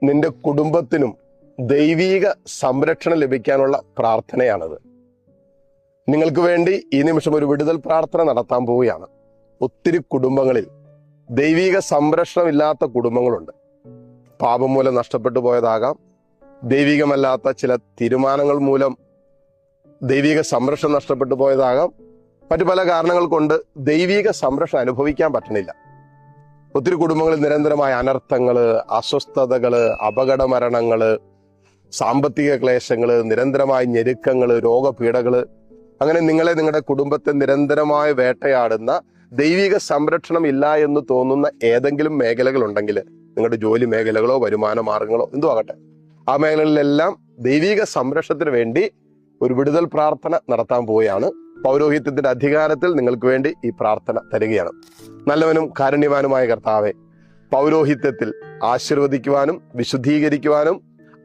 നിന്റെ കുടുംബത്തിനും ദൈവീക സംരക്ഷണം ലഭിക്കാനുള്ള പ്രാർത്ഥനയാണത്. നിങ്ങൾക്ക് വേണ്ടി ഈ നിമിഷം ഒരു വിടുതൽ പ്രാർത്ഥന നടത്താൻ പോവുകയാണ്. ഒത്തിരി കുടുംബങ്ങളിൽ ദൈവീക സംരക്ഷണം ഇല്ലാത്ത കുടുംബങ്ങളുണ്ട്. പാപം മൂലം നഷ്ടപ്പെട്ടു പോയതാകാം, ദൈവികമല്ലാത്ത ചില തീരുമാനങ്ങൾ മൂലം ദൈവിക സംരക്ഷണം നഷ്ടപ്പെട്ടു പോയതാകാം, മറ്റു പല കാരണങ്ങൾ കൊണ്ട് ദൈവിക സംരക്ഷണം അനുഭവിക്കാൻ പറ്റണില്ല. ഒത്തിരി കുടുംബങ്ങളിൽ നിരന്തരമായ അനർത്ഥങ്ങള്, അസ്വസ്ഥതകള്, അപകടമരണങ്ങള്, സാമ്പത്തിക ക്ലേശങ്ങള്, നിരന്തരമായ ഞെരുക്കങ്ങള്, രോഗപീഠകള്, അങ്ങനെ നിങ്ങളുടെ കുടുംബത്തെ നിരന്തരമായി വേട്ടയാടുന്ന ദൈവിക സംരക്ഷണം ഇല്ല എന്ന് തോന്നുന്ന ഏതെങ്കിലും മേഖലകൾ ഉണ്ടെങ്കിൽ, നിങ്ങളുടെ ജോലി മേഖലകളോ വരുമാന മാർഗങ്ങളോ എന്തോ ആകട്ടെ, ആ മേഖലകളിലെല്ലാം ദൈവിക സംരക്ഷണത്തിന് വേണ്ടി ഒരു വിടുതൽ പ്രാർത്ഥന നടത്താൻ പോവുകയാണ്. പൗരോഹിത്യത്തിന്റെ അധികാരത്തിൽ നിങ്ങൾക്ക് വേണ്ടി ഈ പ്രാർത്ഥന തരികയാണ്. നല്ലവനും കാരുണ്യവാനുമായ കർത്താവെ, പൗരോഹിത്യത്തിൽ ആശീർവദിക്കുവാനും വിശുദ്ധീകരിക്കുവാനും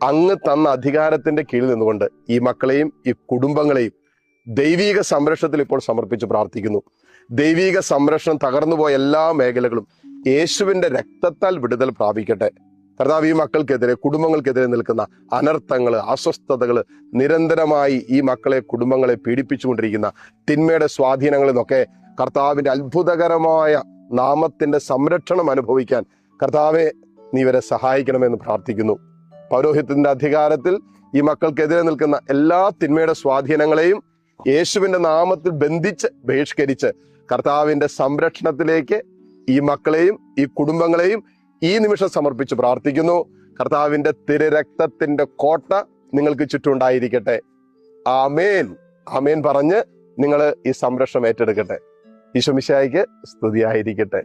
അങ്ങ് തന്ന അധികാരത്തിന്റെ കീഴിൽ നിന്നുകൊണ്ട് ഈ മക്കളെയും ഈ കുടുംബങ്ങളെയും ദൈവിക സംരക്ഷണത്തിൽ ഇപ്പോൾ സമർപ്പിച്ച് പ്രാർത്ഥിക്കുന്നു. ദൈവിക സംരക്ഷണം തകർന്നുപോയ എല്ലാ മേഖലകളും യേശുവിന്റെ രക്തത്താൽ വിടുതൽ പ്രാപിക്കട്ടെ. കർത്താവ്, ഈ മക്കൾക്കെതിരെ, കുടുംബങ്ങൾക്കെതിരെ നിൽക്കുന്ന അനർത്ഥങ്ങള്, അസ്വസ്ഥതകള്, നിരന്തരമായി ഈ മക്കളെ, കുടുംബങ്ങളെ പീഡിപ്പിച്ചുകൊണ്ടിരിക്കുന്ന തിന്മയുടെ സ്വാധീനങ്ങളിൽ നിന്നൊക്കെ കർത്താവിന്റെ അത്ഭുതകരമായ നാമത്തിന്റെ സംരക്ഷണം അനുഭവിക്കാൻ കർത്താവെ നീ ഇവരെ സഹായിക്കണമെന്ന് പ്രാർത്ഥിക്കുന്നു. പൗരോഹിത്യത്തിന്റെ അധികാരത്തിൽ ഈ മക്കൾക്കെതിരെ നിൽക്കുന്ന എല്ലാ തിന്മയുടെ സ്വാധീനങ്ങളെയും യേശുവിന്റെ നാമത്തിൽ ബന്ധിച്ച് ബഹിഷ്കരിച്ച് കർത്താവിന്റെ സംരക്ഷണത്തിലേക്ക് ഈ മക്കളെയും ഈ കുടുംബങ്ങളെയും ഈ നിമിഷം സമർപ്പിച്ച് പ്രാർത്ഥിക്കുന്നു. കർത്താവിന്റെ തിരുരക്തത്തിന്റെ കോട്ട നിങ്ങൾക്ക് ചുറ്റുണ്ടായിരിക്കട്ടെ. ആമേൻ, ആമേൻ പറഞ്ഞ് നിങ്ങൾ ഈ സംരക്ഷണം ഏറ്റെടുക്കട്ടെ. ഈശോ മിശിഹായ്ക്ക് സ്തുതിയായിരിക്കട്ടെ.